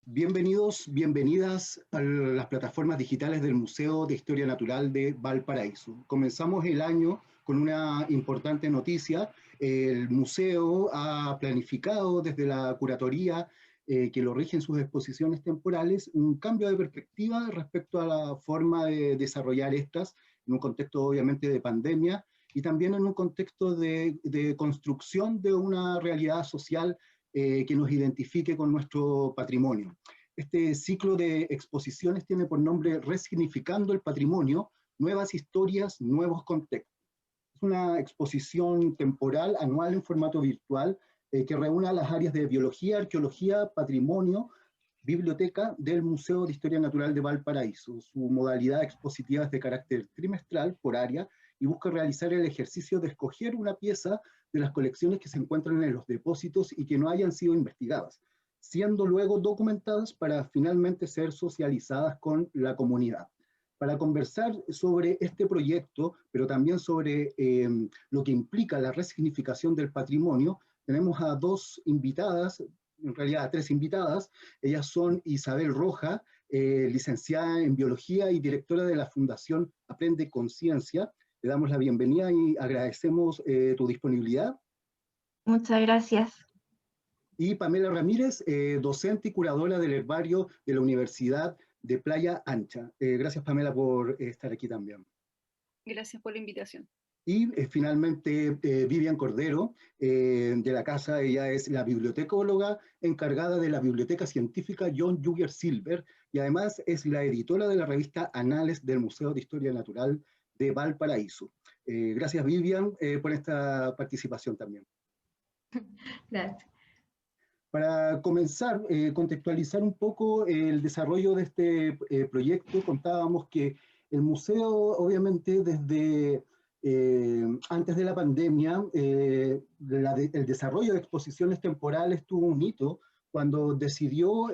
Bienvenidos, bienvenidas a las plataformas digitales del Museo de Historia Natural de Valparaíso. Comenzamos el año con una importante noticia. El museo ha planificado desde la curatoría que lo rigen sus exposiciones temporales un cambio de perspectiva respecto a la forma de desarrollar estas en un contexto obviamente de pandemia y también en un contexto de construcción de una realidad social que nos identifique con nuestro patrimonio. Este ciclo de exposiciones tiene por nombre Resignificando el Patrimonio, Nuevas Historias, Nuevos Contextos. Es una exposición temporal anual en formato virtual que reúne a las áreas de biología, arqueología, patrimonio, biblioteca del Museo de Historia Natural de Valparaíso. Su modalidad expositiva es de carácter trimestral por área y busca realizar el ejercicio de escoger una pieza de las colecciones que se encuentran en los depósitos y que no hayan sido investigadas, siendo luego documentadas para finalmente ser socializadas con la comunidad. Para conversar sobre este proyecto, pero también sobre lo que implica la resignificación del patrimonio, tenemos a dos invitadas, en realidad a tres invitadas. Ellas son Isabel Roja, licenciada en Biología y directora de la Fundación Aprende Conciencia. Le damos la bienvenida y agradecemos tu disponibilidad. Muchas gracias. Y Pamela Ramírez, docente y curadora del herbario de la Universidad de Playa Ancha. Gracias, Pamela, por estar aquí también. Gracias por la invitación. Y finalmente Vivian Cordero, de la casa. Ella es la bibliotecóloga encargada de la Biblioteca Científica John Juger Silver y además es la editora de la revista Anales del Museo de Historia Natural de Valparaíso. Gracias, Vivian, por esta participación también. Gracias. Para comenzar, contextualizar un poco el desarrollo de este proyecto, contábamos que el museo, obviamente, desde antes de la pandemia, el desarrollo de exposiciones temporales tuvo un hito cuando decidió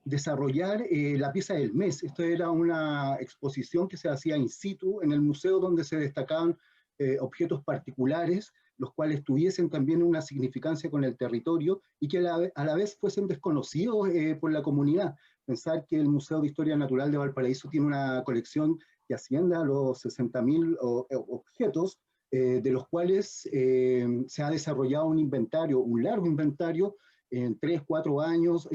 desarrollar la pieza del mes. Esto era una exposición que se hacía in situ en el museo, donde se destacaban objetos particulares, los cuales tuviesen también una significancia con el territorio y que a la vez fuesen desconocidos por la comunidad. Pensar que el Museo de Historia Natural de Valparaíso tiene una colección que asciende a los 60.000 objetos, de los cuales se ha desarrollado un inventario, un largo inventario, en 3-4 años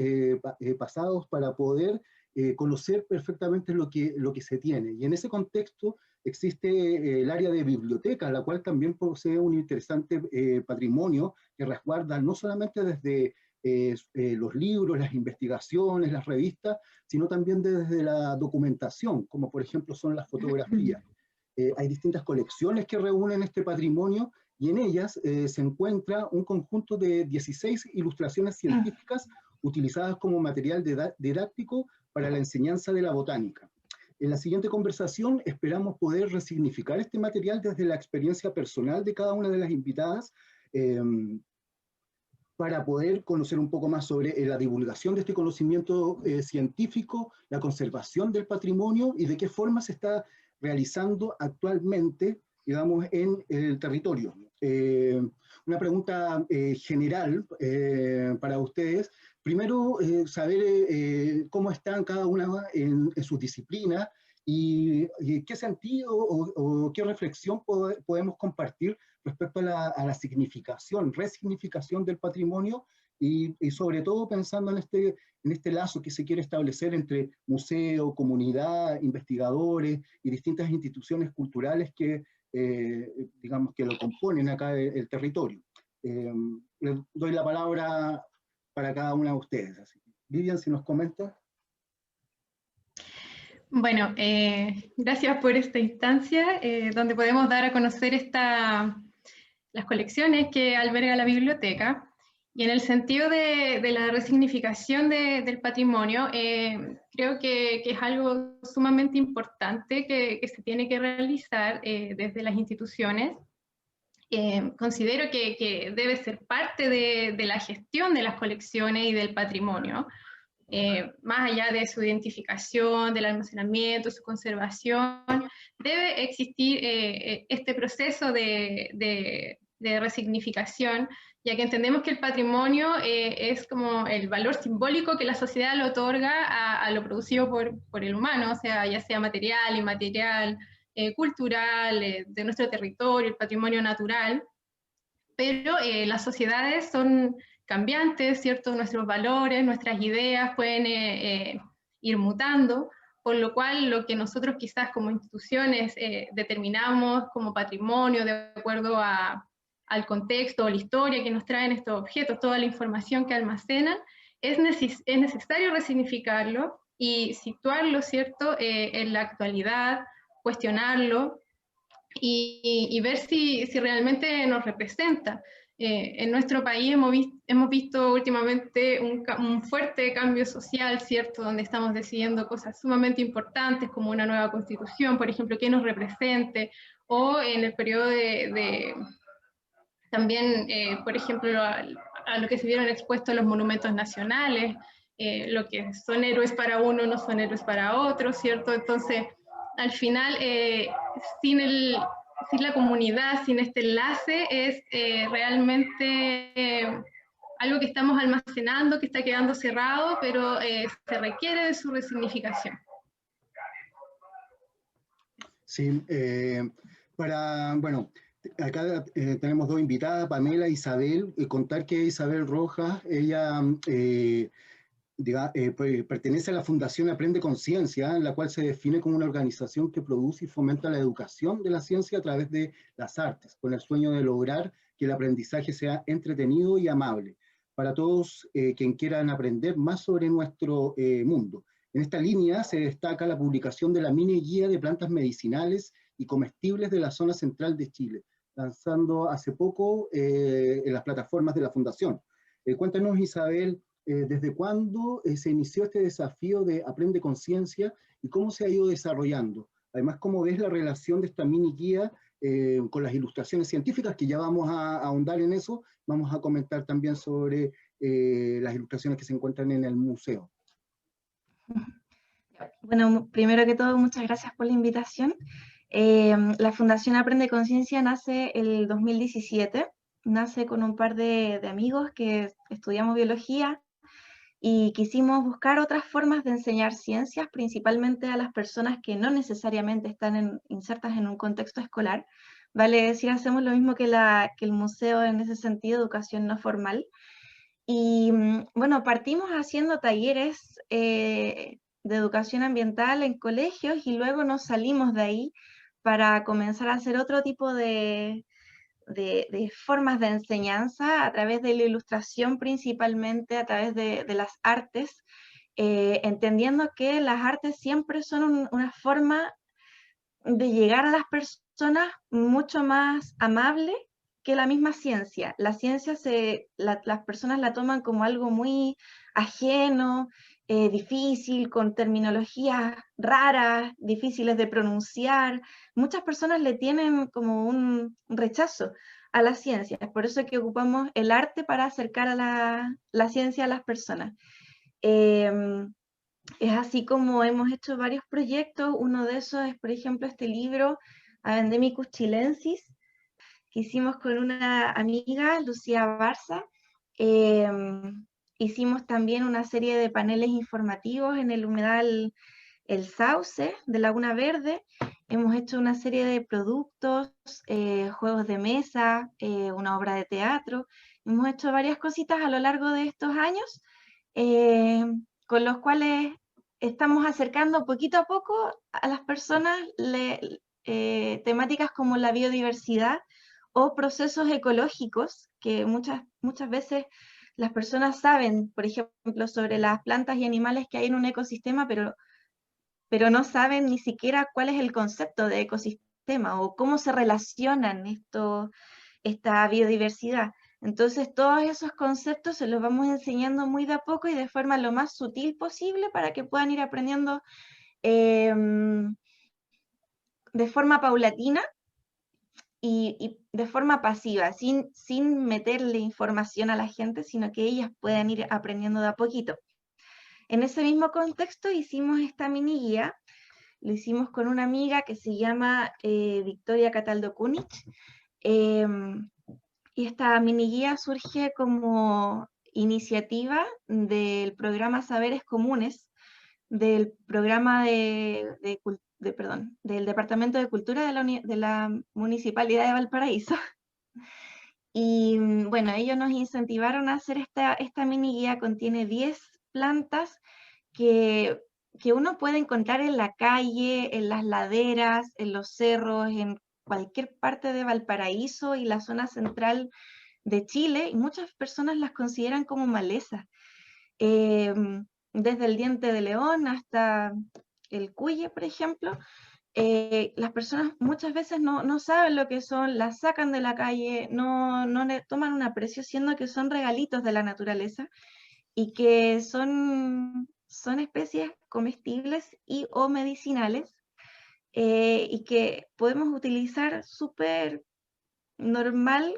pasados para poder conocer perfectamente lo que se tiene. Y en ese contexto existe el área de biblioteca, la cual también posee un interesante patrimonio que resguarda no solamente desde los libros, las investigaciones, las revistas, sino también desde la documentación, como por ejemplo son las fotografías. Hay distintas colecciones que reúnen este patrimonio y en ellas se encuentra un conjunto de 16 ilustraciones científicas utilizadas como material didáctico para la enseñanza de la botánica. En la siguiente conversación esperamos poder resignificar este material desde la experiencia personal de cada una de las invitadas, para poder conocer un poco más sobre la divulgación de este conocimiento científico, la conservación del patrimonio y de qué forma se está realizando actualmente, digamos, en el territorio. Una pregunta general para ustedes. Primero, saber cómo están cada una en sus disciplinas y qué sentido o qué reflexión podemos compartir respecto a la significación, resignificación del patrimonio y sobre todo pensando en este lazo que se quiere establecer entre museo, comunidad, investigadores y distintas instituciones culturales que, digamos, que lo componen acá el territorio. Les doy la palabra para cada una de ustedes. Así. Vivian, si nos comenta. Bueno, gracias por esta instancia donde podemos dar a conocer las colecciones que alberga la biblioteca. Y en el sentido de la resignificación del patrimonio, creo que es algo sumamente importante que se tiene que realizar desde las instituciones. Considero que debe ser parte de la gestión de las colecciones y del patrimonio. Más allá de su identificación, del almacenamiento, su conservación, debe existir este proceso de resignificación, ya que entendemos que el patrimonio es como el valor simbólico que la sociedad le otorga a lo producido por el humano, o sea, ya sea material, inmaterial, cultural, de nuestro territorio, el patrimonio natural, pero las sociedades son cambiantes, ¿cierto? Nuestros valores, nuestras ideas pueden ir mutando, por lo cual lo que nosotros quizás como instituciones determinamos como patrimonio de acuerdo al contexto o la historia que nos traen estos objetos, toda la información que almacenan, es necesario resignificarlo y situarlo, ¿cierto?, en la actualidad, cuestionarlo y ver si realmente nos representa. En nuestro país hemos visto últimamente un fuerte cambio social, ¿cierto?, donde estamos decidiendo cosas sumamente importantes como una nueva constitución, por ejemplo, que nos represente, o en el periodo también, por ejemplo, a lo que se vieron expuestos los monumentos nacionales, lo que son héroes para uno no son héroes para otro, ¿cierto? Entonces, al final, sin la comunidad, sin este enlace, es realmente algo que estamos almacenando, que está quedando cerrado, pero se requiere de su resignificación. Sí, bueno, acá tenemos dos invitadas, Pamela e Isabel. Contar que Isabel Rojas, ella pertenece a la Fundación Aprende Conciencia, en la cual se define como una organización que produce y fomenta la educación de la ciencia a través de las artes, con el sueño de lograr que el aprendizaje sea entretenido y amable para todos quien quieran aprender más sobre nuestro mundo. En esta línea se destaca la publicación de la mini guía de plantas medicinales y comestibles de la zona central de Chile, lanzando hace poco en las plataformas de la Fundación. Cuéntanos, Isabel, ¿desde cuándo se inició este desafío de Aprende Conciencia y cómo se ha ido desarrollando? Además, ¿cómo ves la relación de esta mini guía con las ilustraciones científicas? Que ya vamos a ahondar en eso. Vamos a comentar también sobre las ilustraciones que se encuentran en el museo. Bueno, primero que todo, muchas gracias por la invitación. La Fundación Aprende Conciencia nace el 2017, nace con un par de amigos que estudiamos biología y quisimos buscar otras formas de enseñar ciencias, principalmente a las personas que no necesariamente están insertas en un contexto escolar. Vale decir, hacemos lo mismo que el museo en ese sentido, educación no formal. Y bueno, partimos haciendo talleres de educación ambiental en colegios y luego nos salimos de ahí para comenzar a hacer otro tipo de formas de enseñanza a través de la ilustración, principalmente a través de las artes, entendiendo que las artes siempre son una forma de llegar a las personas mucho más amable que la misma ciencia. La ciencia las personas la toman como algo muy ajeno, difícil, con terminologías raras, difíciles de pronunciar. Muchas personas le tienen como un rechazo a la ciencia. Es por eso que ocupamos el arte para acercar a la ciencia a las personas. Es así como hemos hecho varios proyectos. Uno de esos es, por ejemplo, este libro, Endemicus chilensis, que hicimos con una amiga, Lucía Barza. Hicimos también una serie de paneles informativos en el humedal El Sauce de Laguna Verde. Hemos hecho una serie de productos, juegos de mesa, una obra de teatro. Hemos hecho varias cositas a lo largo de estos años, con los cuales estamos acercando poquito a poco a las personas temáticas como la biodiversidad o procesos ecológicos, que muchas veces las personas saben, por ejemplo, sobre las plantas y animales que hay en un ecosistema, pero no saben ni siquiera cuál es el concepto de ecosistema o cómo se relacionan esta biodiversidad. Entonces, todos esos conceptos se los vamos enseñando muy de a poco y de forma lo más sutil posible para que puedan ir aprendiendo de forma paulatina y de forma pasiva, sin meterle información a la gente, sino que ellas puedan ir aprendiendo de a poquito. En ese mismo contexto hicimos esta mini guía, lo hicimos con una amiga que se llama Victoria Cataldo Kunich. y esta mini guía surge como iniciativa del programa Saberes Comunes, del programa del Departamento de Cultura de la Municipalidad de Valparaíso. Y bueno, ellos nos incentivaron a hacer esta mini guía. Contiene 10 plantas que uno puede encontrar en la calle, en las laderas, en los cerros, en cualquier parte de Valparaíso y la zona central de Chile, y muchas personas las consideran como malezas. Desde el diente de león hasta el cuye, por ejemplo, las personas muchas veces no saben lo que son, las sacan de la calle, no le toman un aprecio, siendo que son regalitos de la naturaleza y que son especies comestibles y o medicinales, y que podemos utilizar súper normal,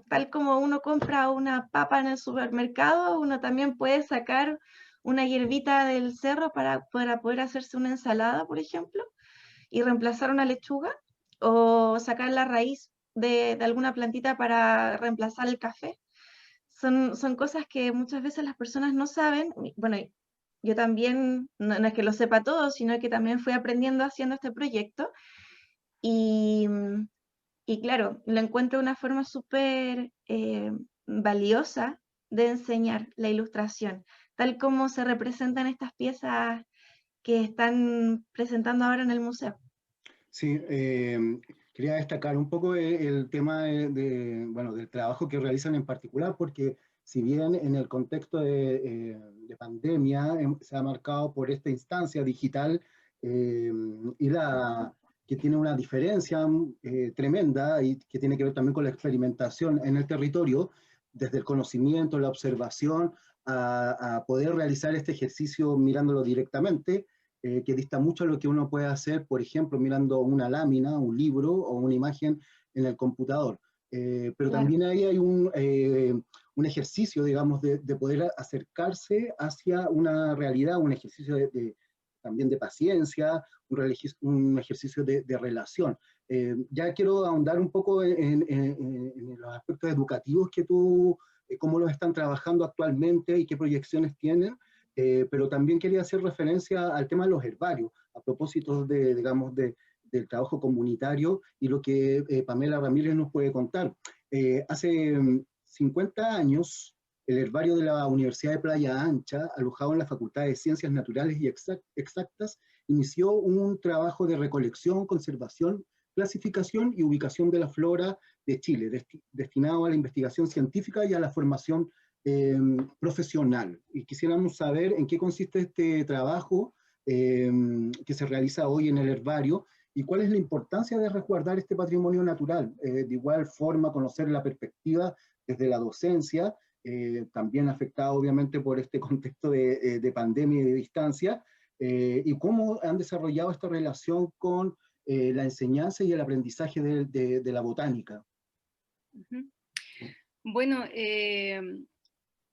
tal como uno compra una papa en el supermercado, uno también puede sacar una hierbita del cerro para poder hacerse una ensalada, por ejemplo, y reemplazar una lechuga, o sacar la raíz de alguna plantita para reemplazar el café. Son cosas que muchas veces las personas no saben. Bueno, yo también, no es que lo sepa todo, sino que también fui aprendiendo haciendo este proyecto, y, y claro, lo encuentro una forma súper valiosa de enseñar la ilustración, tal como se representan estas piezas que están presentando ahora en el museo. Sí, quería destacar un poco el tema bueno, del trabajo que realizan en particular, porque si bien en el contexto de pandemia se ha marcado por esta instancia digital, y que tiene una diferencia tremenda y que tiene que ver también con la experimentación en el territorio, desde el conocimiento, la observación, a poder realizar este ejercicio mirándolo directamente, que dista mucho de lo que uno puede hacer, por ejemplo, mirando una lámina, un libro o una imagen en el computador. Pero Claro. también ahí hay un ejercicio, digamos, de poder acercarse hacia una realidad, un ejercicio también de paciencia, un ejercicio de relación. Ya quiero ahondar un poco en los aspectos educativos que tú, cómo los están trabajando actualmente y qué proyecciones tienen. Pero también quería hacer referencia al tema de los herbarios, a propósito digamos, del trabajo comunitario y lo que Pamela Ramírez nos puede contar. Hace 50 años, el herbario de la Universidad de Playa Ancha, alojado en la Facultad de Ciencias Naturales y Exactas, inició un trabajo de recolección, conservación, clasificación y ubicación de la flora de Chile, destinado a la investigación científica y a la formación profesional. Y quisiéramos saber en qué consiste este trabajo que se realiza hoy en el herbario y cuál es la importancia de resguardar este patrimonio natural. De igual forma, conocer la perspectiva desde la docencia, también afectada obviamente por este contexto de pandemia y de distancia, y cómo han desarrollado esta relación con la enseñanza y el aprendizaje de la botánica. Bueno,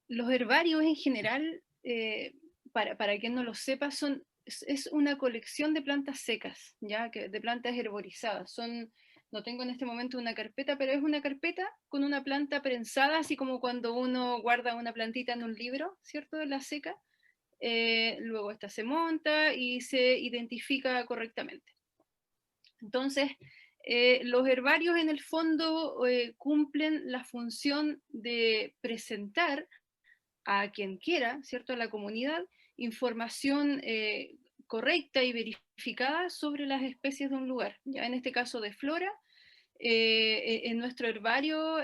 los herbarios en general, para quien no lo sepa, es una colección de plantas secas, ¿ya? De plantas herborizadas. No tengo en este momento una carpeta, pero es una carpeta con una planta prensada, así como cuando uno guarda una plantita en un libro, ¿cierto? De la seca. Luego esta se monta y se identifica correctamente. Entonces, los herbarios en el fondo cumplen la función de presentar a quien quiera, ¿cierto?, a la comunidad, información correcta y verificada sobre las especies de un lugar. Ya en este caso de flora, en nuestro herbario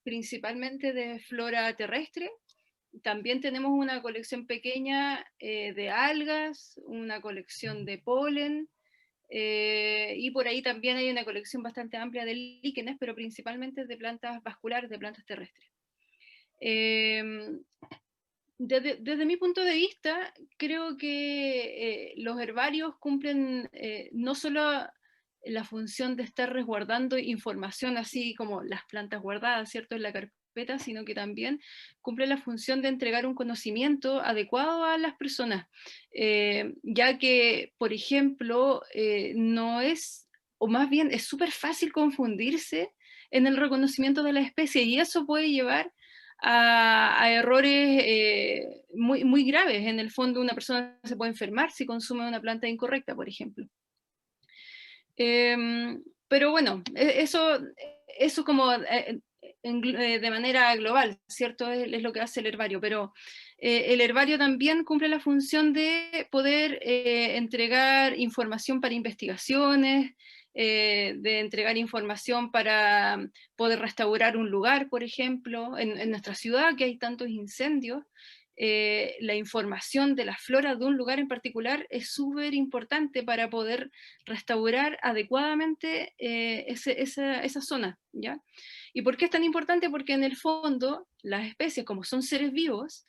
principalmente de flora terrestre. También tenemos una colección pequeña de algas, una colección de polen, y por ahí también hay una colección bastante amplia de líquenes, pero principalmente de plantas vasculares, de plantas terrestres. Desde mi punto de vista, creo que los herbarios cumplen no solo la función de estar resguardando información así como las plantas guardadas, ¿cierto?, en la carpeta, sino que también cumple la función de entregar un conocimiento adecuado a las personas, ya que, por ejemplo, no es, o más bien es súper fácil confundirse en el reconocimiento de la especie, y eso puede llevar a errores muy, muy graves. En el fondo, una persona se puede enfermar si consume una planta incorrecta, por ejemplo. Pero bueno, eso como de manera global, ¿cierto? Es lo que hace el herbario, pero el herbario también cumple la función de poder entregar información para investigaciones, de entregar información para poder restaurar un lugar, por ejemplo, en nuestra ciudad que hay tantos incendios. La información de la flora de un lugar en particular es súper importante para poder restaurar adecuadamente esa zona, ¿ya? ¿Y por qué es tan importante? Porque en el fondo las especies, como son seres vivos,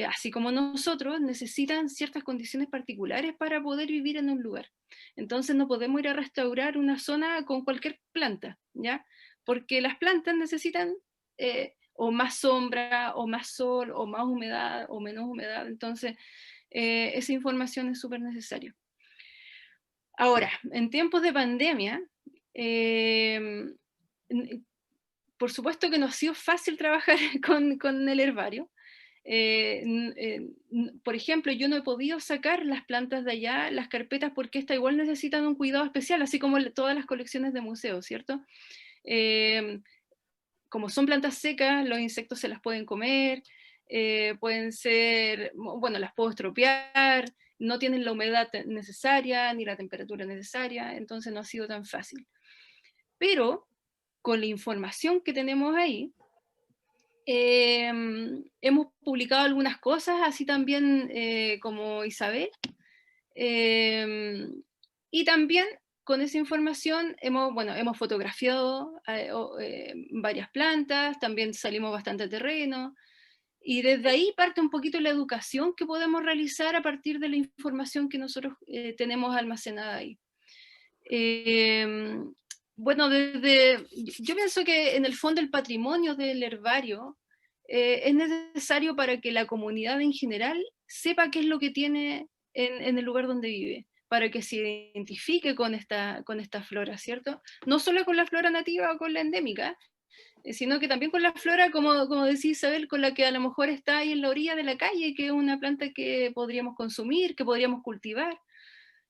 así como nosotros, necesitan ciertas condiciones particulares para poder vivir en un lugar. Entonces no podemos ir a restaurar una zona con cualquier planta, ¿ya? Porque las plantas necesitan o más sombra, o más sol, o más humedad, o menos humedad. Entonces, esa información es súper necesaria. Ahora, en tiempos de pandemia, por supuesto que no ha sido fácil trabajar con el herbario. Por ejemplo, yo no he podido sacar las plantas de allá, las carpetas, porque estas igual necesitan un cuidado especial, así como todas las colecciones de museos, ¿cierto? Como son plantas secas, los insectos se las pueden comer, pueden ser, bueno, las puedo estropear, no tienen la humedad necesaria, ni la temperatura necesaria, entonces no ha sido tan fácil. Pero con la información que tenemos ahí, hemos publicado algunas cosas, así también como Isabel, y también con esa información hemos fotografiado varias plantas, también salimos bastante a terreno, y desde ahí parte un poquito la educación que podemos realizar a partir de la información que nosotros tenemos almacenada ahí. Bueno, yo pienso que en el fondo el patrimonio del herbario es necesario para que la comunidad en general sepa qué es lo que tiene en el lugar donde vive, para que se identifique con esta flora, ¿cierto? No solo con la flora nativa o con la endémica, sino que también con la flora, como decía Isabel, con la que a lo mejor está ahí en la orilla de la calle, que es una planta que podríamos consumir, que podríamos cultivar.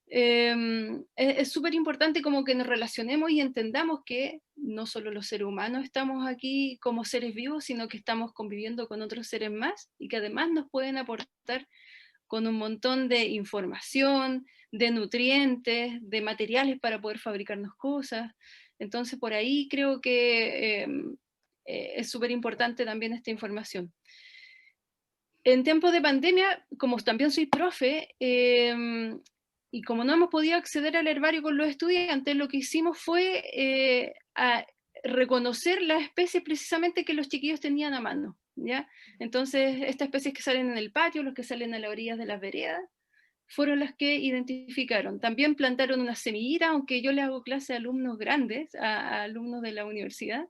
Es súper importante como que nos relacionemos y entendamos que no solo los seres humanos estamos aquí como seres vivos, sino que estamos conviviendo con otros seres más y que además nos pueden aportar con un montón de información, de nutrientes, de materiales para poder fabricarnos cosas. Entonces por ahí creo que es súper importante también esta información. En tiempos de pandemia, como también soy profe, y como no hemos podido acceder al herbario con los estudiantes, lo que hicimos fue reconocer las especies precisamente que los chiquillos tenían a mano, ¿ya? Entonces, estas especies que salen en el patio, los que salen a las orillas de las veredas, fueron las que identificaron. También plantaron una semillita, aunque yo le hago clase a alumnos grandes, a alumnos de la universidad,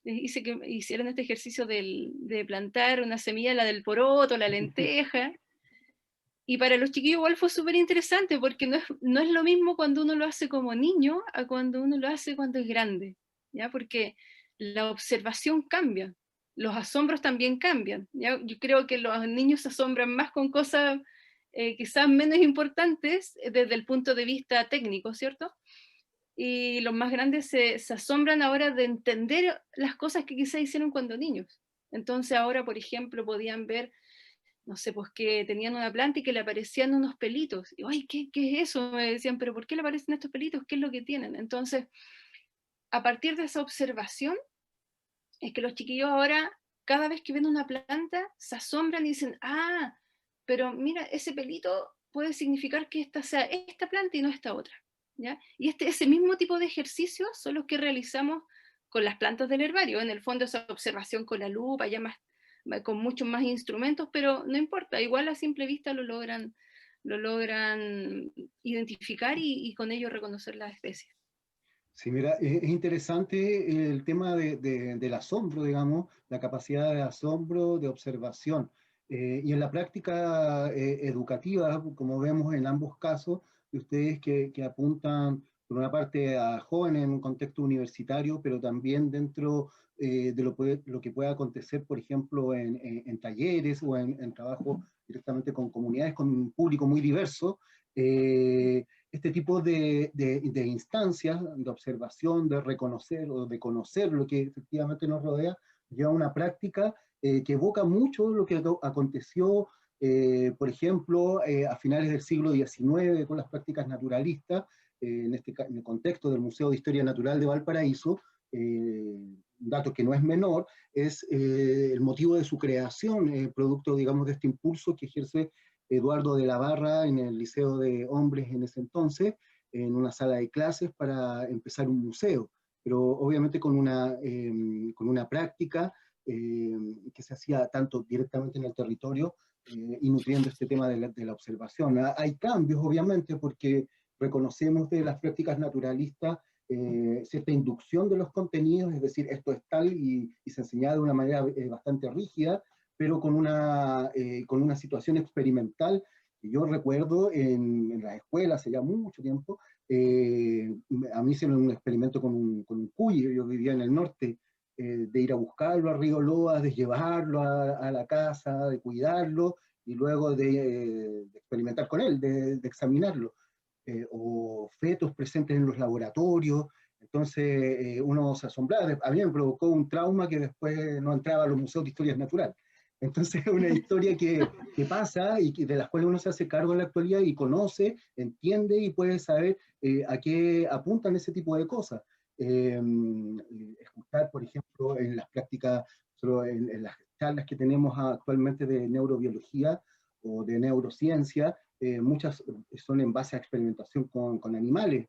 les hice que hicieran este ejercicio de plantar una semilla, la del poroto, la lenteja, y para los chiquillos igual fue súper interesante, porque no es lo mismo cuando uno lo hace como niño a cuando uno lo hace cuando es grande, ¿ya? Porque la observación cambia, los asombros también cambian, ¿ya? Yo creo que los niños se asombran más con cosas quizás menos importantes desde el punto de vista técnico, ¿cierto? Y los más grandes se asombran ahora de entender las cosas que quizás hicieron cuando niños. Entonces ahora, por ejemplo, podían ver, no sé, pues que tenían una planta y que le aparecían unos pelitos. Y, ay, ¿qué es eso? Me decían, pero ¿por qué le aparecen estos pelitos? ¿Qué es lo que tienen? Entonces, a partir de esa observación, es que los chiquillos ahora, cada vez que ven una planta, se asombran y dicen, ah, pero mira, ese pelito puede significar que esta sea esta planta y no esta otra, ¿ya? Y ese mismo tipo de ejercicios son los que realizamos con las plantas del herbario. En el fondo esa observación con la lupa, ya más, con muchos más instrumentos, pero no importa, igual a simple vista lo logran identificar y con ello reconocer las especies. Sí, mira, es interesante el tema del asombro, digamos, la capacidad de asombro, de observación. Y en la práctica educativa, como vemos en ambos casos, de ustedes que apuntan por una parte a jóvenes en un contexto universitario, pero también dentro de lo que pueda acontecer, por ejemplo, en talleres o en trabajo directamente con comunidades, con un público muy diverso. Este tipo de instancias de observación, de reconocer o de conocer lo que efectivamente nos rodea, lleva a una práctica que evoca mucho lo que aconteció, por ejemplo, a finales del siglo XIX con las prácticas naturalistas, en el contexto del Museo de Historia Natural de Valparaíso. Un dato que no es menor, es el motivo de su creación, producto, digamos, de este impulso que ejerce Eduardo de la Barra en el Liceo de Hombres en ese entonces, en una sala de clases para empezar un museo, pero obviamente con una práctica que se hacía tanto directamente en el territorio y nutriendo este tema de la observación. Hay cambios, obviamente, porque reconocemos de las prácticas naturalistas cierta inducción de los contenidos, es decir, esto es tal y se enseñaba de una manera bastante rígida, pero con una situación experimental que yo recuerdo en la escuela hace ya mucho tiempo. A mí hicieron un experimento con un cuy, yo vivía en el norte, de ir a buscarlo a Río Loas, de llevarlo a la casa, de cuidarlo, y luego de experimentar con él, de examinarlo. O fetos presentes en los laboratorios. Entonces uno se asombraba. A mí me provocó un trauma que después no entraba a los museos de historias naturales. Entonces es una historia que pasa y de la cual uno se hace cargo en la actualidad y conoce, entiende y puede saber a qué apuntan ese tipo de cosas. Escuchar, por ejemplo, en las prácticas, en las charlas que tenemos actualmente de neurobiología o de neurociencia, muchas son en base a experimentación con animales,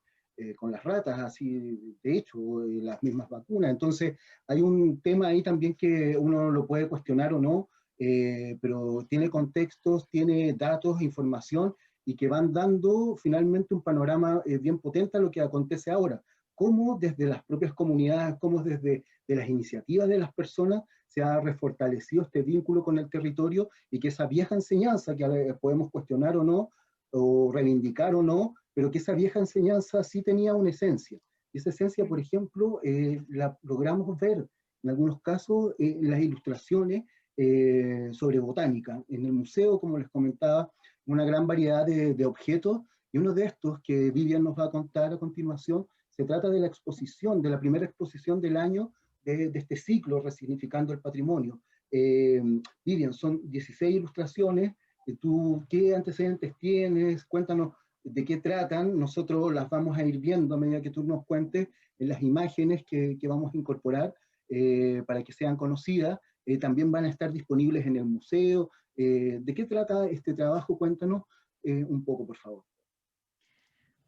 con las ratas, así de hecho, las mismas vacunas. Entonces hay un tema ahí también que uno lo puede cuestionar o no, pero tiene contextos, tiene datos, información, y que van dando finalmente un panorama bien potente a lo que acontece ahora. Cómo desde las propias comunidades, cómo desde las iniciativas de las personas se ha refortalecido este vínculo con el territorio, y que esa vieja enseñanza, que podemos cuestionar o no, o reivindicar o no, pero que esa vieja enseñanza sí tenía una esencia. Y esa esencia, por ejemplo, la logramos ver en algunos casos en las ilustraciones sobre botánica. En el museo, como les comentaba, una gran variedad de objetos, y uno de estos que Vivian nos va a contar a continuación, se trata de la exposición, de la primera exposición del año de este ciclo, Resignificando el Patrimonio. Vivian, son 16 ilustraciones. ¿Tú qué antecedentes tienes? Cuéntanos de qué tratan. Nosotros las vamos a ir viendo a medida que tú nos cuentes en las imágenes que vamos a incorporar para que sean conocidas. También van a estar disponibles en el museo. ¿De qué trata este trabajo? Cuéntanos un poco, por favor.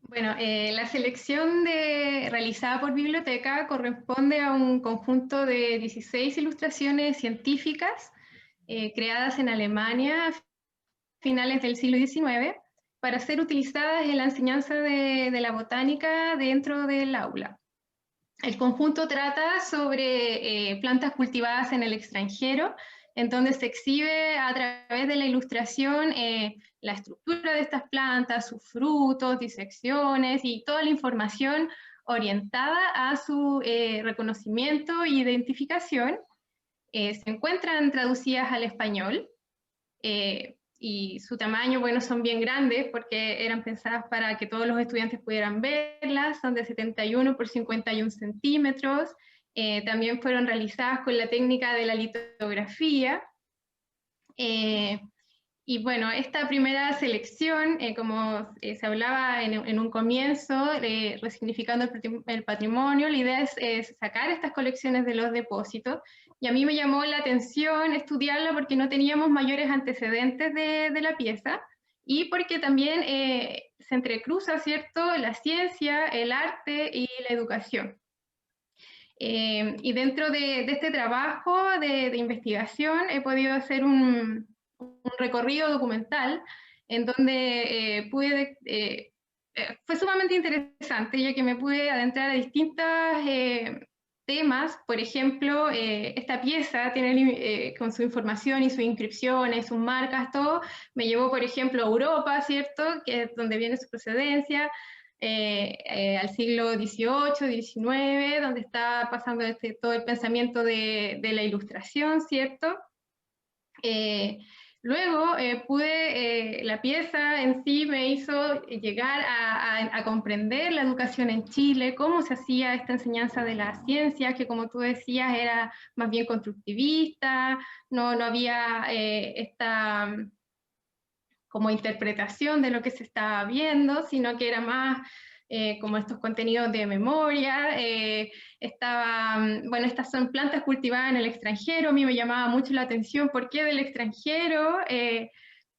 Bueno, la selección realizada por Biblioteca corresponde a un conjunto de 16 ilustraciones científicas creadas en Alemania a finales del siglo XIX para ser utilizadas en la enseñanza de la botánica dentro del aula. El conjunto trata sobre plantas cultivadas en el extranjero, en donde se exhibe a través de la ilustración la estructura de estas plantas, sus frutos, disecciones y toda la información orientada a su reconocimiento e identificación. Se encuentran traducidas al español y su tamaño, bueno, son bien grandes porque eran pensadas para que todos los estudiantes pudieran verlas, son de 71 por 51 centímetros. También fueron realizadas con la técnica de la litografía. Y bueno, esta primera selección, como se hablaba en un comienzo, resignificando el patrimonio, la idea es sacar estas colecciones de los depósitos, y a mí me llamó la atención estudiarla porque no teníamos mayores antecedentes de la pieza, y porque también se entrecruza, ¿cierto?, la ciencia, el arte y la educación. Y dentro de este trabajo de investigación he podido hacer un recorrido documental en donde fue sumamente interesante, ya que me pude adentrar a distintos temas. Por ejemplo, esta pieza tiene con su información y sus inscripciones, sus marcas, todo, me llevó, por ejemplo, a Europa, ¿cierto?, que es donde viene su procedencia, al siglo XVIII, XIX, donde está pasando todo el pensamiento de la ilustración, ¿cierto? Luego la pieza en sí me hizo llegar a comprender la educación en Chile, cómo se hacía esta enseñanza de las ciencias, que como tú decías era más bien constructivista, no había esta como interpretación de lo que se estaba viendo, sino que era más como estos contenidos de memoria. Bueno, estas son plantas cultivadas en el extranjero, a mí me llamaba mucho la atención, ¿por qué del extranjero?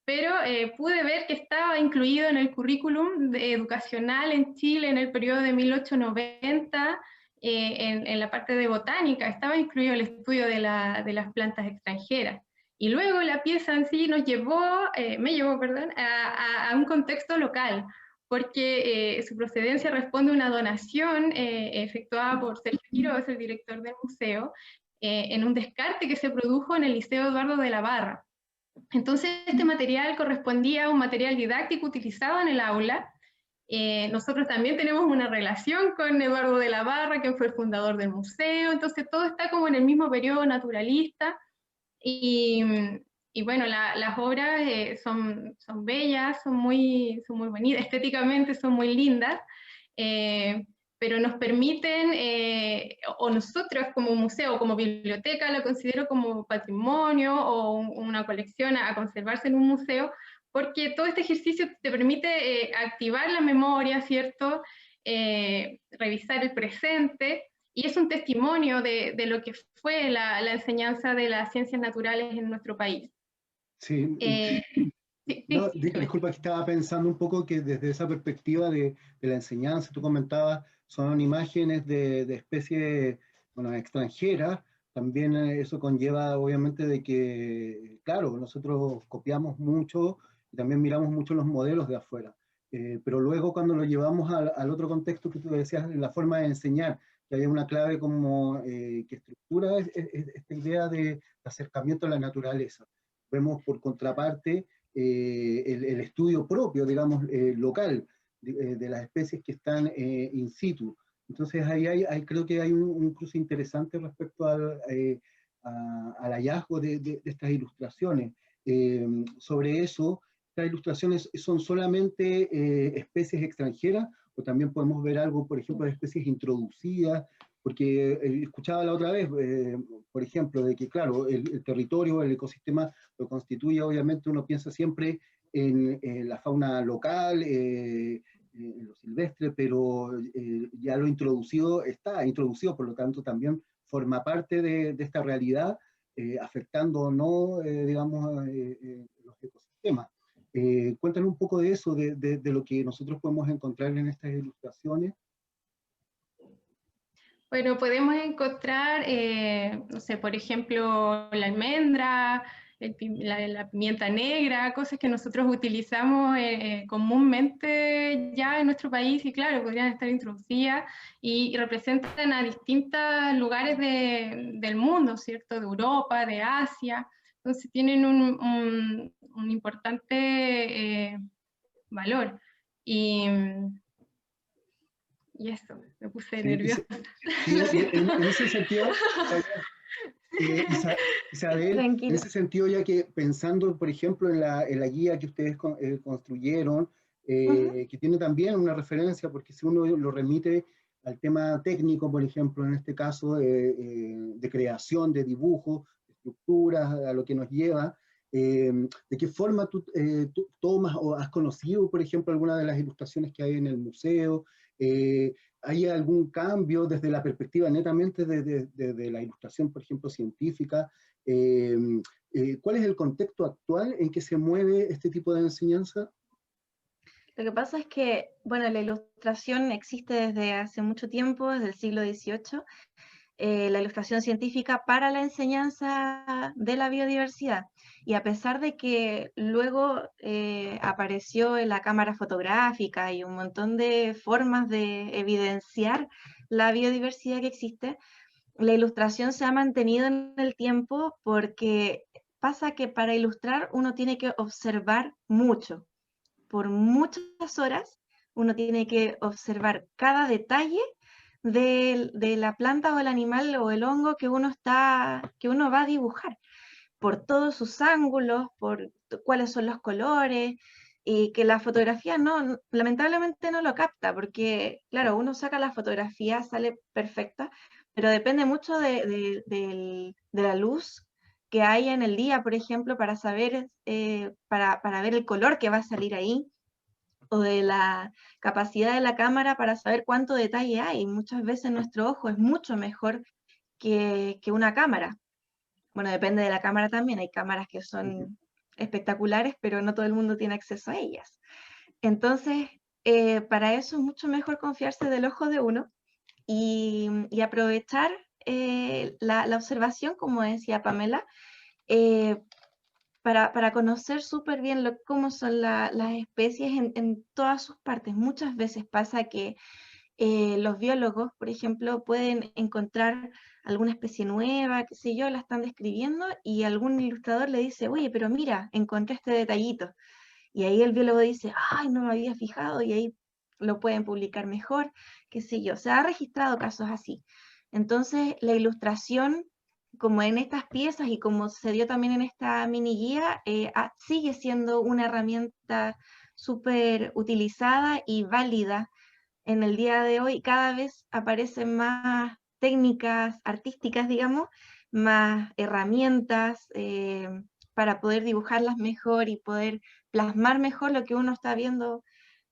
Pero pude ver que estaba incluido en el currículum educacional en Chile en el periodo de 1890, en la parte de botánica, estaba incluido el estudio de las plantas extranjeras. Y luego la pieza en sí me llevó, perdón, a un contexto local, porque su procedencia responde a una donación efectuada por Sergio Quiroz, el director del museo, en un descarte que se produjo en el Liceo Eduardo de la Barra. Entonces, este material correspondía a un material didáctico utilizado en el aula. Nosotros también tenemos una relación con Eduardo de la Barra, que fue el fundador del museo, entonces todo está como en el mismo periodo naturalista. Y bueno, las obras son bellas, son muy bonitas, estéticamente son muy lindas, pero nos permiten, o nosotros como museo, como biblioteca, lo considero como patrimonio o una colección a conservarse en un museo, porque todo este ejercicio te permite activar la memoria, ¿cierto? Revisar el presente, y es un testimonio de lo que fue la enseñanza de las ciencias naturales en nuestro país. Sí, no, disculpa, que estaba pensando un poco que desde esa perspectiva de la enseñanza, tú comentabas, son imágenes de especies, bueno, extranjeras. También eso conlleva obviamente de que, claro, nosotros copiamos mucho y también miramos mucho los modelos de afuera. Pero luego cuando lo llevamos al otro contexto que tú decías, la forma de enseñar, que había una clave como que estructura esta idea de acercamiento a la naturaleza. Vemos por contraparte el estudio propio, digamos, local, de las especies que están in situ. Entonces ahí creo que hay un cruce interesante respecto al hallazgo de estas ilustraciones. Sobre eso, ¿estas ilustraciones son solamente especies extranjeras o también podemos ver algo, por ejemplo, de especies introducidas? Porque escuchaba la otra vez, por ejemplo, de que, claro, el territorio, el ecosistema lo constituye, obviamente uno piensa siempre en la fauna local, en lo silvestre, pero ya lo introducido está introducido, por lo tanto también forma parte de esta realidad, afectando o no, digamos, los ecosistemas. Cuéntanos un poco de eso, de lo que nosotros podemos encontrar en estas ilustraciones. Bueno, podemos encontrar, no sé, por ejemplo, la almendra, la pimienta negra, cosas que nosotros utilizamos comúnmente ya en nuestro país y claro, podrían estar introducidas y representan a distintos lugares del mundo, ¿cierto? De Europa, de Asia, entonces tienen un importante valor. Y eso, me puse nerviosa. Sí, en ese sentido, Isabel, en ese sentido, ya que pensando, por ejemplo, en la guía que ustedes construyeron, que tiene también una referencia, porque si uno lo remite al tema técnico, por ejemplo, en este caso, de creación, de dibujo, de estructuras, a lo que nos lleva, ¿de qué forma tú tomas o has conocido, por ejemplo, alguna de las ilustraciones que hay en el museo? ¿Hay algún cambio desde la perspectiva netamente de la ilustración, por ejemplo, científica? ¿Cuál es el contexto actual en que se mueve este tipo de enseñanza? Lo que pasa es que, bueno, la ilustración existe desde hace mucho tiempo, desde el siglo XVIII, la ilustración científica para la enseñanza de la biodiversidad. Y a pesar de que luego apareció en la cámara fotográfica y un montón de formas de evidenciar la biodiversidad que existe, la ilustración se ha mantenido en el tiempo porque pasa que para ilustrar uno tiene que observar mucho, por muchas horas, uno tiene que observar cada detalle de la planta o el animal o el hongo que uno va a dibujar, por todos sus ángulos, por cuáles son los colores, y que la fotografía lamentablemente no lo capta, porque claro, uno saca la fotografía, sale perfecta, pero depende mucho de la luz que haya en el día, por ejemplo, para saber, para ver el color que va a salir ahí, o de la capacidad de la cámara para saber cuánto detalle hay. Muchas veces nuestro ojo es mucho mejor que una cámara. Bueno, depende de la cámara también, hay cámaras que son espectaculares, pero no todo el mundo tiene acceso a ellas. Entonces, para eso es mucho mejor confiarse del ojo de uno y aprovechar la observación, como decía Pamela, para conocer súper bien cómo son las especies en todas sus partes. Muchas veces pasa que los biólogos, por ejemplo, pueden encontrar alguna especie nueva, qué sé yo, la están describiendo y algún ilustrador le dice, oye, pero mira, encontré este detallito. Y ahí el biólogo dice, ay, no me había fijado, y ahí lo pueden publicar mejor, qué sé yo. Se ha registrado casos así. Entonces, la ilustración, como en estas piezas y como se dio también en esta mini guía, sigue siendo una herramienta súper utilizada y válida en el día de hoy. Cada vez aparecen más técnicas artísticas, digamos, más herramientas para poder dibujarlas mejor y poder plasmar mejor lo que uno está viendo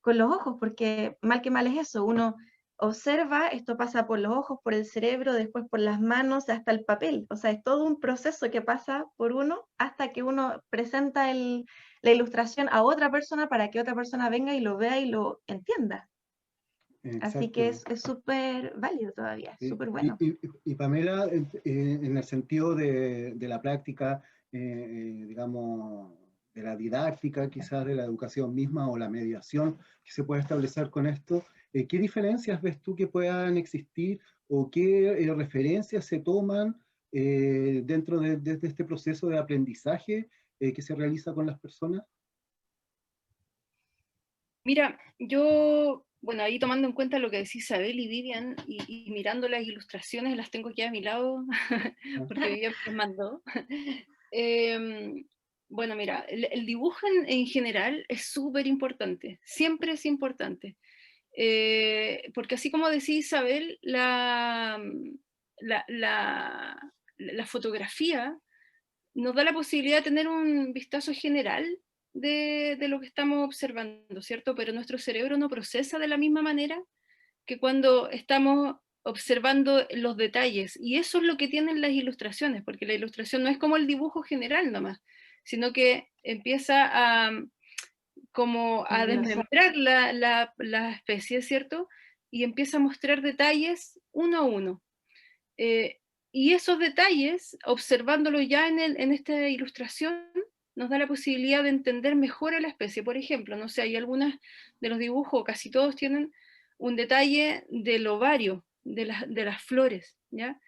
con los ojos, porque mal que mal es eso, uno observa, esto pasa por los ojos, por el cerebro, después por las manos, hasta el papel, o sea, es todo un proceso que pasa por uno hasta que uno presenta la ilustración a otra persona para que otra persona venga y lo vea y lo entienda. Así que Exacto. es súper válido todavía, es súper Y, bueno. y Pamela, en el sentido de la práctica, digamos, de la didáctica, quizás de la educación misma o la mediación que se puede establecer con esto, ¿qué diferencias ves tú que puedan existir o qué referencias se toman dentro de este proceso de aprendizaje que se realiza con las personas? Mira, yo, bueno, ahí tomando en cuenta lo que decís Isabel y Vivian, y mirando las ilustraciones, las tengo aquí a mi lado, porque Vivian me las mandó. Bueno, mira, el dibujo en general es súper importante, siempre es importante. Porque así como decía Isabel, la fotografía nos da la posibilidad de tener un vistazo general de lo que estamos observando, ¿cierto? Pero nuestro cerebro no procesa de la misma manera que cuando estamos observando los detalles. Y eso es lo que tienen las ilustraciones, porque la ilustración no es como el dibujo general nomás, sino que empieza como a desmembrar la especie, ¿cierto? Y empieza a mostrar detalles uno a uno. Y esos detalles, observándolo ya en esta ilustración, nos da la posibilidad de entender mejor a la especie. Por ejemplo, no sé, hay algunas de los dibujos, casi todos tienen un detalle del ovario, de las flores, ¿ya?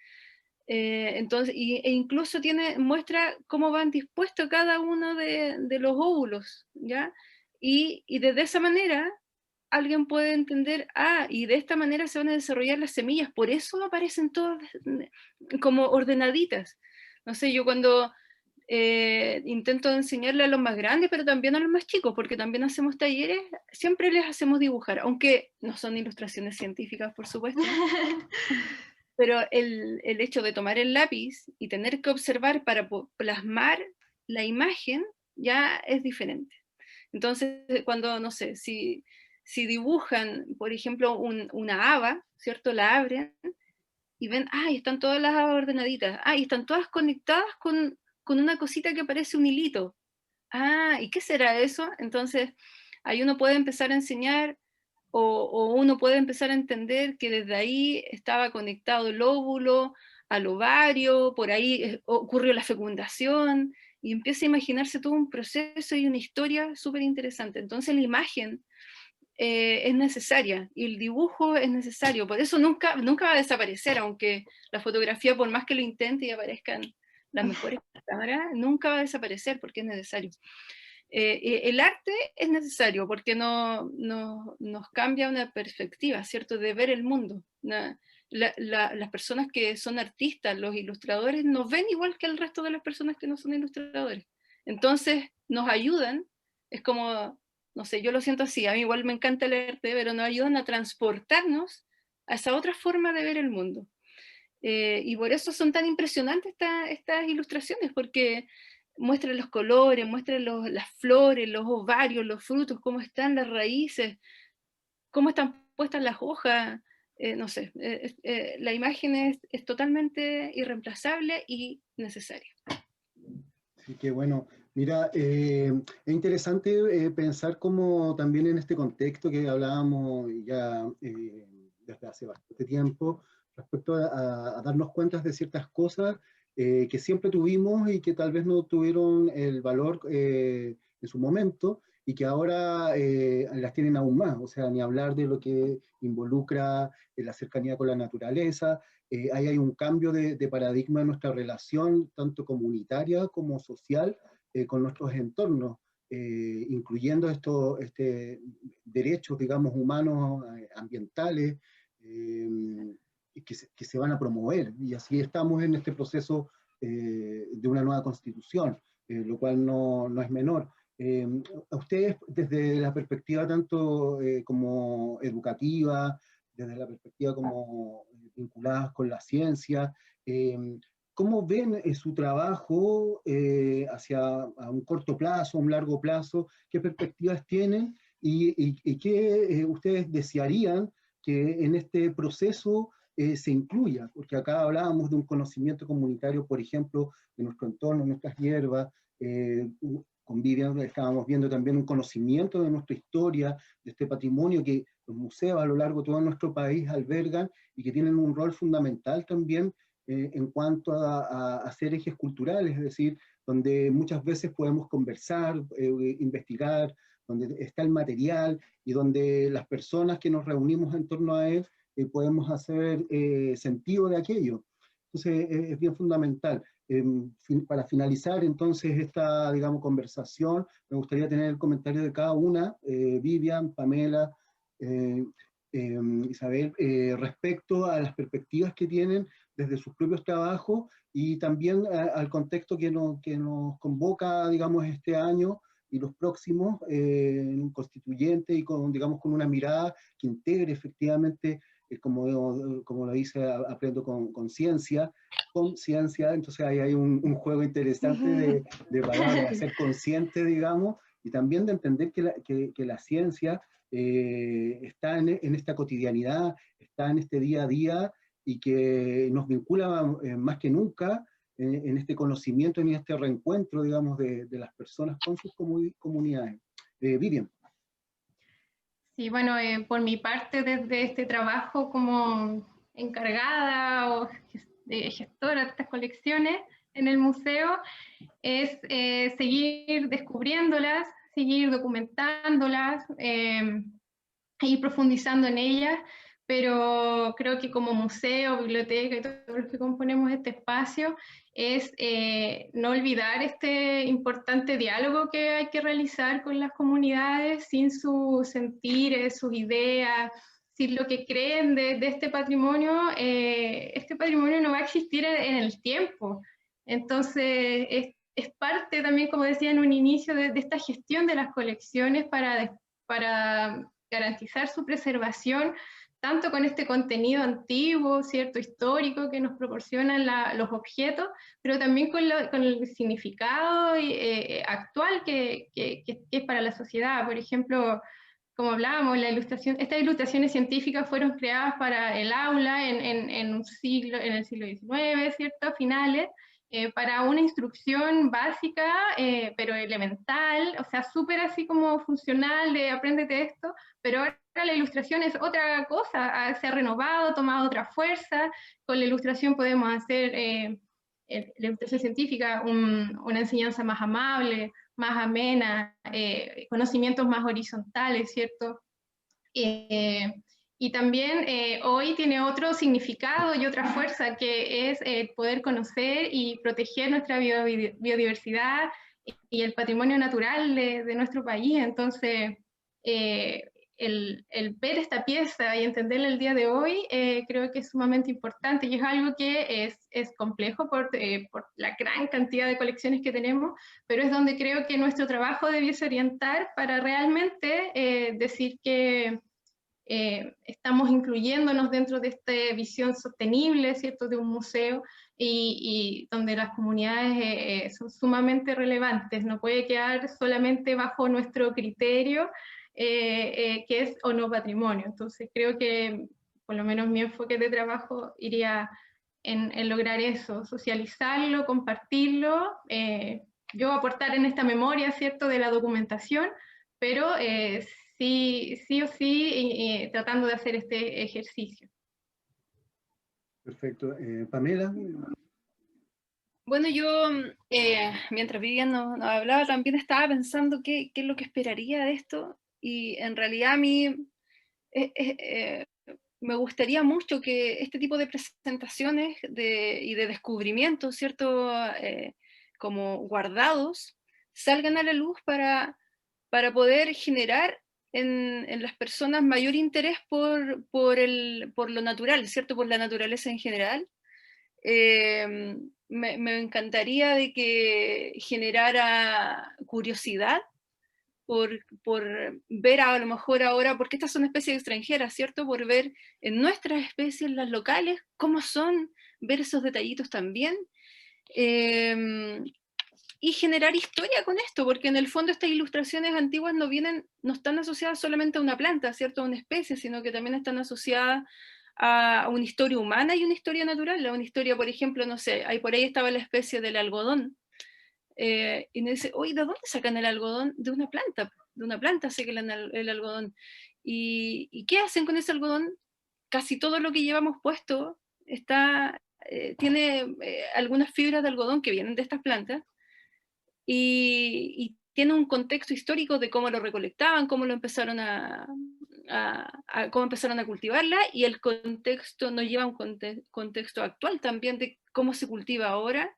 Entonces, e incluso muestra cómo van dispuestos cada uno de los óvulos, ¿ya? Y desde esa manera alguien puede entender, y de esta manera se van a desarrollar las semillas, por eso aparecen todas como ordenaditas. No sé, yo cuando intento enseñarle a los más grandes, pero también a los más chicos, porque también hacemos talleres, siempre les hacemos dibujar, aunque no son ilustraciones científicas, por supuesto. Pero el hecho de tomar el lápiz y tener que observar para plasmar la imagen ya es diferente. Entonces, cuando, no sé, si dibujan, por ejemplo, una haba, ¿cierto? La abren y ven, están todas las habas ordenaditas, y están todas conectadas con una cosita que parece un hilito. ¿Y qué será eso? Entonces, ahí uno puede empezar a enseñar o uno puede empezar a entender que desde ahí estaba conectado el óvulo al ovario, por ahí ocurrió la fecundación, y empieza a imaginarse todo un proceso y una historia súper interesante. Entonces la imagen es necesaria, y el dibujo es necesario, por eso nunca va a desaparecer, aunque la fotografía, por más que lo intente y aparezcan las mejores cámaras, nunca va a desaparecer porque es necesario. El arte es necesario porque nos cambia una perspectiva, ¿cierto?, de ver el mundo. Las personas que son artistas, los ilustradores, nos ven igual que el resto de las personas que no son ilustradores. Entonces nos ayudan, es como, no sé, yo lo siento así, a mí igual me encanta el arte, pero nos ayudan a transportarnos a esa otra forma de ver el mundo. Y por eso son tan impresionantes estas ilustraciones, porque muestran los colores, muestran las flores, los ovarios, los frutos, cómo están las raíces, cómo están puestas las hojas, no sé, la imagen es totalmente irreemplazable y necesaria. Sí, qué bueno. Mira, es interesante pensar cómo también en este contexto que hablábamos ya desde hace bastante tiempo, respecto a darnos cuenta de ciertas cosas que siempre tuvimos y que tal vez no tuvieron el valor en su momento y que ahora las tienen aún más. O sea, ni hablar de lo que involucra la cercanía con la naturaleza. Ahí hay un cambio de paradigma en nuestra relación, tanto comunitaria como social, con nuestros entornos, incluyendo estos derechos, digamos, humanos, ambientales, que se van a promover. Y así estamos en este proceso de una nueva constitución, lo cual no es menor. A ustedes, desde la perspectiva tanto como educativa, desde la perspectiva como vinculadas con la ciencia, ¿cómo ven su trabajo hacia a un corto plazo, a un largo plazo? ¿Qué perspectivas tienen? ¿Y qué ustedes desearían que en este proceso se incluya? Porque acá hablábamos de un conocimiento comunitario, por ejemplo, de nuestro entorno, nuestras hierbas, con Vivian estábamos viendo también un conocimiento de nuestra historia, de este patrimonio que los museos a lo largo de todo nuestro país albergan y que tienen un rol fundamental también en cuanto a hacer ejes culturales, es decir, donde muchas veces podemos conversar, investigar, donde está el material y donde las personas que nos reunimos en torno a él podemos hacer sentido de aquello. Entonces es bien fundamental. Para finalizar entonces esta, digamos, conversación, me gustaría tener el comentario de cada una, Vivian, Pamela, Isabel, respecto a las perspectivas que tienen desde sus propios trabajos y también al contexto que nos convoca, digamos, este año y los próximos, en un constituyente y con, digamos, con una mirada que integre efectivamente, como lo dice Aprendo con Ciencia, entonces ahí hay un juego interesante de palabras, de ser consciente, digamos, y también de entender que la ciencia está en esta cotidianidad, está en este día a día, y que nos vincula más que nunca en este conocimiento, en este reencuentro, digamos, de las personas con sus comunidades. Vivian. Sí, bueno, por mi parte, desde este trabajo como encargada o gestora de estas colecciones en el museo, es seguir descubriéndolas, seguir documentándolas, ir profundizando en ellas, pero creo que como museo, biblioteca y todos los que componemos este espacio, es no olvidar este importante diálogo que hay que realizar con las comunidades sin sus sentires, sus ideas, sin lo que creen de este patrimonio no va a existir en el tiempo. Entonces, es parte también, como decía en un inicio, de esta gestión de las colecciones para garantizar su preservación, tanto con este contenido antiguo, cierto, histórico que nos proporcionan los objetos, pero también con el significado actual que es para la sociedad. Por ejemplo, como hablábamos, estas ilustraciones científicas fueron creadas para el aula en el siglo XIX, ¿cierto? Finales, para una instrucción básica, pero elemental, o sea, súper así como funcional de apréndete esto, pero ahora la ilustración es otra cosa, se ha renovado, tomado otra fuerza. Con la ilustración podemos hacer, la ilustración científica, una enseñanza más amable, más amena, conocimientos más horizontales, ¿cierto? Y también hoy tiene otro significado y otra fuerza, que es poder conocer y proteger nuestra biodiversidad, y el patrimonio natural de nuestro país. Entonces, el ver esta pieza y entenderla el día de hoy, creo que es sumamente importante, y es algo que es complejo por la gran cantidad de colecciones que tenemos, pero es donde creo que nuestro trabajo debiese orientar para realmente decir que estamos incluyéndonos dentro de esta visión sostenible, ¿cierto?, de un museo, y donde las comunidades son sumamente relevantes. No puede quedar solamente bajo nuestro criterio, que es o no patrimonio. Entonces creo que por lo menos mi enfoque de trabajo iría en lograr eso, socializarlo, compartirlo, yo aportar en esta memoria, ¿cierto?, de la documentación, pero sí o sí tratando de hacer este ejercicio. Perfecto. Pamela. Bueno, yo mientras Vivian nos hablaba, también estaba pensando qué es lo que esperaría de esto, y en realidad a mí me gustaría mucho que este tipo de presentaciones y de descubrimientos, ¿cierto?, como guardados, salgan a la luz para poder generar en las personas mayor interés por lo natural, ¿cierto?, por la naturaleza en general. Me encantaría de que generara curiosidad por ver a lo mejor ahora, porque estas son especies extranjeras, ¿cierto?, por ver en nuestras especies, las locales, cómo son, ver esos detallitos también, y generar historia con esto, porque en el fondo estas ilustraciones antiguas no están asociadas solamente a una planta, ¿cierto?, a una especie, sino que también están asociadas a una historia humana y una historia natural, a una historia, por ejemplo, no sé, ahí por ahí estaba la especie del algodón, y me dice, oye, ¿de dónde sacan el algodón? De una planta se sacan el algodón. ¿Y qué hacen con ese algodón? Casi todo lo que llevamos puesto tiene algunas fibras de algodón que vienen de estas plantas, y tiene un contexto histórico de cómo lo recolectaban, cómo lo empezaron cómo empezaron a cultivarla, y el contexto nos lleva a un contexto actual también de cómo se cultiva ahora,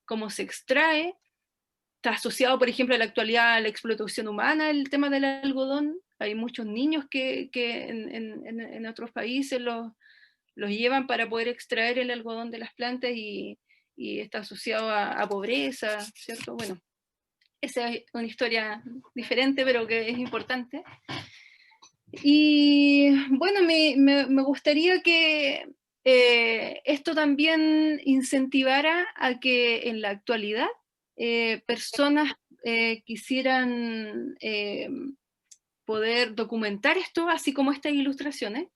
cómo se extrae. Está asociado, por ejemplo, a la actualidad a la explotación humana, el tema del algodón. Hay muchos niños que en otros países los llevan para poder extraer el algodón de las plantas, y está asociado a pobreza, ¿cierto? Bueno, esa es una historia diferente, pero que es importante. Y bueno, me gustaría que esto también incentivara a que en la actualidad personas quisieran poder documentar esto, así como estas ilustraciones,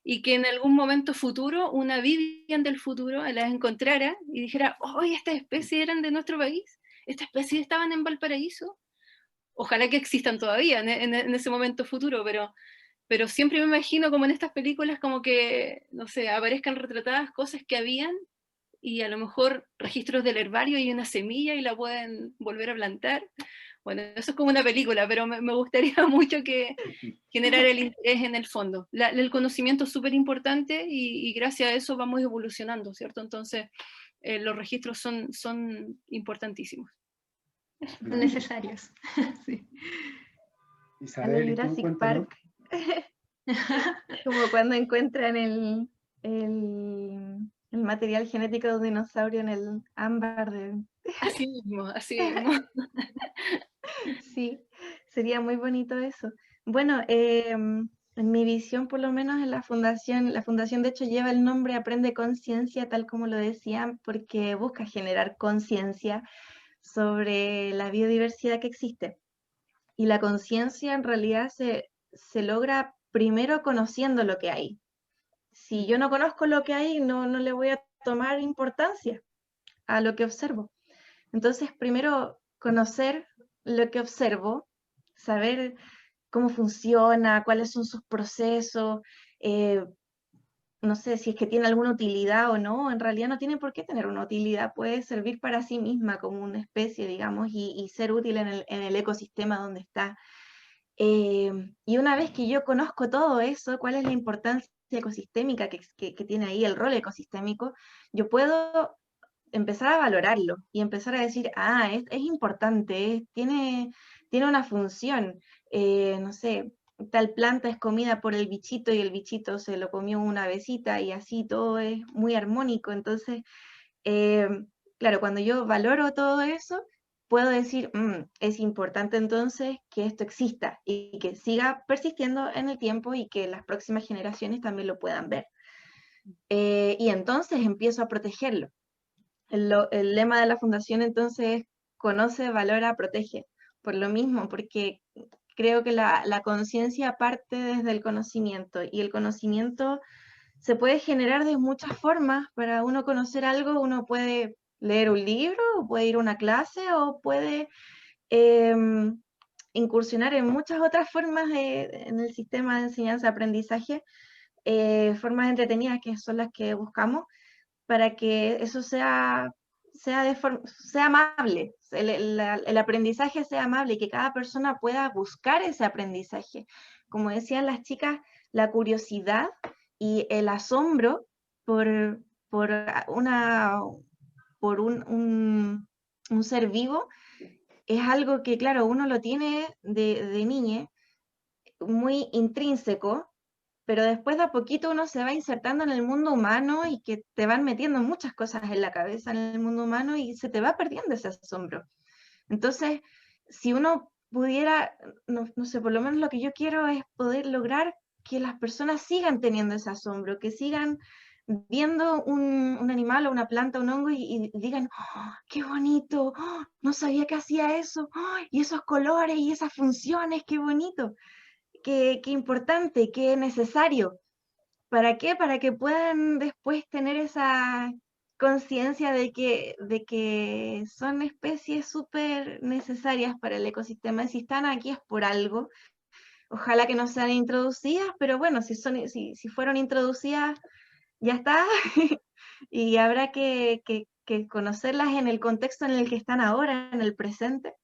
y que en algún momento futuro una Vivian del futuro las encontrara y dijera, oye, estas especies eran de nuestro país, estas especies estaban en Valparaíso. Ojalá que existan todavía en ese momento futuro, pero siempre me imagino como en estas películas, como que, no sé, aparezcan retratadas cosas que habían, y a lo mejor registros del herbario y una semilla y la pueden volver a plantar. Bueno, eso es como una película, pero me gustaría mucho que generara el interés en el fondo. El conocimiento es súper importante, y gracias a eso vamos evolucionando, ¿cierto? Entonces, los registros son importantísimos. Son necesarios. Sí. Isabel, ¿y tú? Jurassic Park. Como cuando encuentran el material genético de un dinosaurio en el ámbar de... Así mismo, así mismo. Sí, sería muy bonito eso. Bueno, en mi visión, por lo menos en la fundación de hecho lleva el nombre Aprende Conciencia, tal como lo decían, porque busca generar conciencia sobre la biodiversidad que existe. Y la conciencia en realidad se logra primero conociendo lo que hay. Si yo no conozco lo que hay, no le voy a tomar importancia a lo que observo. Entonces, primero conocer lo que observo, saber cómo funciona, cuáles son sus procesos, no sé si es que tiene alguna utilidad o no. En realidad no tiene por qué tener una utilidad, puede servir para sí misma como una especie, digamos, y ser útil en el ecosistema donde está. Y una vez que yo conozco todo eso, cuál es la importancia ecosistémica que tiene ahí, el rol ecosistémico, yo puedo empezar a valorarlo y empezar a decir, ah, es importante, tiene una función, no sé, tal planta es comida por el bichito y el bichito se lo comió una abecita y así todo es muy armónico. Entonces, claro, cuando yo valoro todo eso, puedo decir, es importante entonces que esto exista y que siga persistiendo en el tiempo y que las próximas generaciones también lo puedan ver. Y entonces empiezo a protegerlo. El lema de la fundación entonces es conoce, valora, protege. Por lo mismo, porque creo que la conciencia parte desde el conocimiento, y el conocimiento se puede generar de muchas formas. Para uno conocer algo, uno puede leer un libro, o puede ir a una clase, o puede incursionar en muchas otras formas en el sistema de enseñanza-aprendizaje, formas entretenidas que son las que buscamos, para que eso sea amable, el aprendizaje sea amable y que cada persona pueda buscar ese aprendizaje. Como decían las chicas, la curiosidad y el asombro por un ser vivo es algo que, claro, uno lo tiene de niña, muy intrínseco, pero después de a poquito uno se va insertando en el mundo humano y que te van metiendo muchas cosas en la cabeza en el mundo humano y se te va perdiendo ese asombro. Entonces, si uno pudiera, no sé, por lo menos lo que yo quiero es poder lograr que las personas sigan teniendo ese asombro, que sigan viendo un animal o una planta, un hongo y digan, oh, ¡qué bonito! Oh, no sabía que hacía eso, oh, y esos colores y esas funciones, ¡qué bonito! Qué importante, qué necesario. ¿Para qué? Para que puedan después tener esa conciencia de que son especies súper necesarias para el ecosistema. Y si están aquí es por algo. Ojalá que no sean introducidas, pero bueno, si fueron introducidas, ya está. Y habrá que conocerlas en el contexto en el que están ahora, en el presente.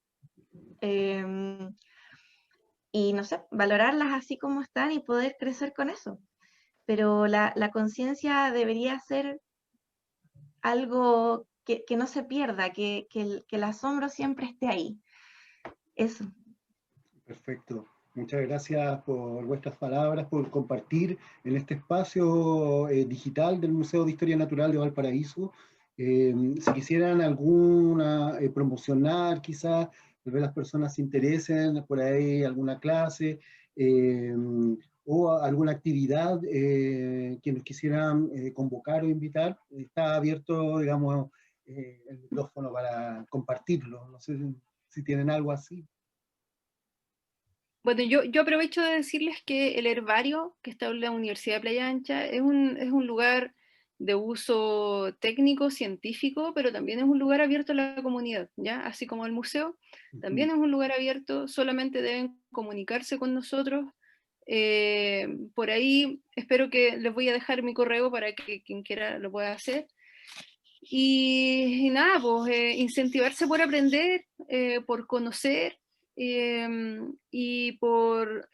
Y no sé, valorarlas así como están y poder crecer con eso. Pero la conciencia debería ser algo que no se pierda, que el asombro siempre esté ahí. Eso. Perfecto. Muchas gracias por vuestras palabras, por compartir en este espacio digital del Museo de Historia Natural de Valparaíso. Si quisieran alguna promocionar, quizás, tal vez las personas se interesen por ahí, alguna clase o alguna actividad que nos quisieran convocar o invitar, está abierto, digamos, el micrófono para compartirlo. No sé si tienen algo así. Bueno, yo aprovecho de decirles que el herbario que está en la Universidad de Playa Ancha es un lugar de uso técnico, científico, pero también es un lugar abierto a la comunidad, ¿ya? Así como el museo, también es un lugar abierto, solamente deben comunicarse con nosotros. Por ahí espero que les voy a dejar mi correo para que quien quiera lo pueda hacer. Y nada, pues incentivarse por aprender, por conocer, y por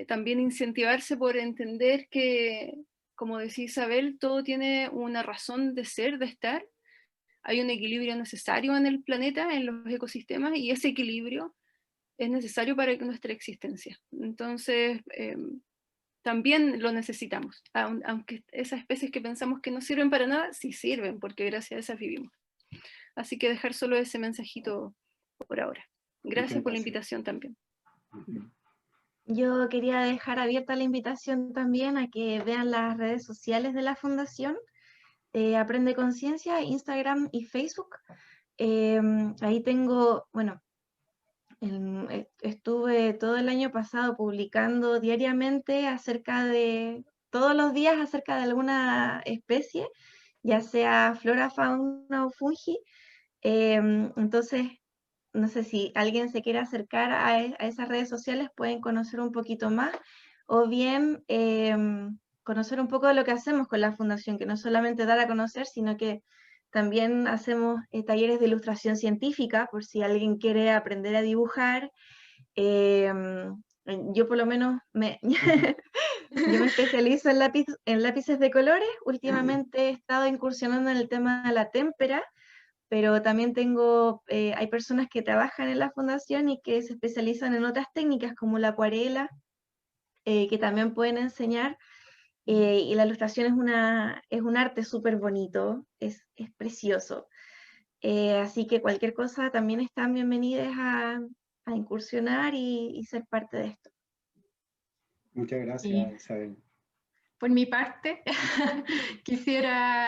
también incentivarse por entender que, como decía Isabel, todo tiene una razón de ser, de estar. Hay un equilibrio necesario en el planeta, en los ecosistemas, y ese equilibrio es necesario para nuestra existencia. Entonces, también lo necesitamos, aunque esas especies que pensamos que no sirven para nada, sí sirven, porque gracias a esas vivimos. Así que dejar solo ese mensajito por ahora. Gracias por la invitación también. Yo quería dejar abierta la invitación también a que vean las redes sociales de la Fundación Aprende Conciencia, Instagram y Facebook. Ahí tengo, bueno, estuve todo el año pasado publicando diariamente todos los días acerca de alguna especie, ya sea flora, fauna o fungi. Entonces, no sé si alguien se quiere acercar a esas redes sociales, pueden conocer un poquito más, o bien conocer un poco de lo que hacemos con la Fundación, que no solamente dar a conocer, sino que también hacemos talleres de ilustración científica, por si alguien quiere aprender a dibujar. Yo por lo menos yo me especializo en lápices de colores. Últimamente he estado incursionando en el tema de la témpera, pero también hay personas que trabajan en la fundación y que se especializan en otras técnicas como la acuarela, que también pueden enseñar. Y la ilustración es un arte súper bonito, es precioso. Así que cualquier cosa también están bienvenidas a incursionar y ser parte de esto. Muchas gracias, Isabel. Por mi parte, quisiera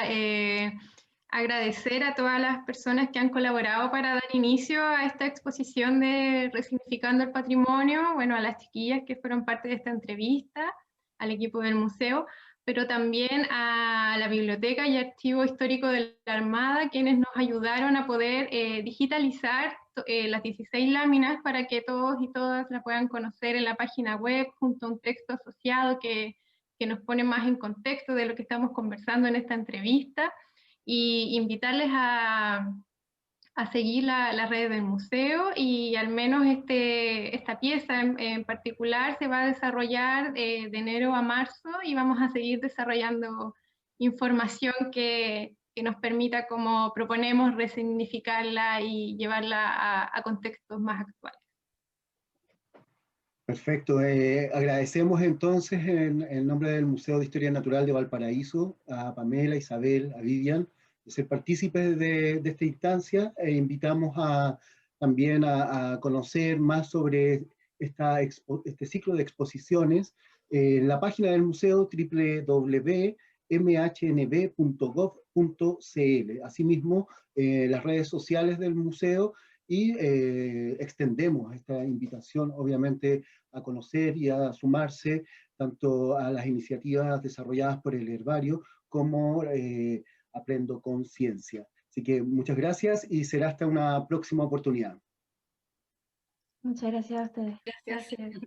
agradecer a todas las personas que han colaborado para dar inicio a esta exposición de Resignificando el Patrimonio, bueno, a las chiquillas que fueron parte de esta entrevista, al equipo del museo, pero también a la Biblioteca y Archivo Histórico de la Armada, quienes nos ayudaron a poder digitalizar las 16 láminas para que todos y todas la puedan conocer en la página web, junto a un texto asociado que nos pone más en contexto de lo que estamos conversando en esta entrevista, y invitarles a seguir las redes del museo, y al menos esta pieza en particular se va a desarrollar de enero a marzo, y vamos a seguir desarrollando información que nos permita, como proponemos, resignificarla y llevarla a contextos más actuales. Perfecto. Agradecemos entonces en nombre del Museo de Historia Natural de Valparaíso a Pamela, Isabel, a Vivian, de ser partícipes de esta instancia, e invitamos también a conocer más sobre este ciclo de exposiciones en la página del museo www.mhnb.gov.cl. Asimismo, las redes sociales del museo, y extendemos esta invitación, obviamente, a conocer y a sumarse tanto a las iniciativas desarrolladas por el herbario como Aprendo con Ciencia. Así que muchas gracias y será hasta una próxima oportunidad. Muchas gracias a ustedes. Gracias.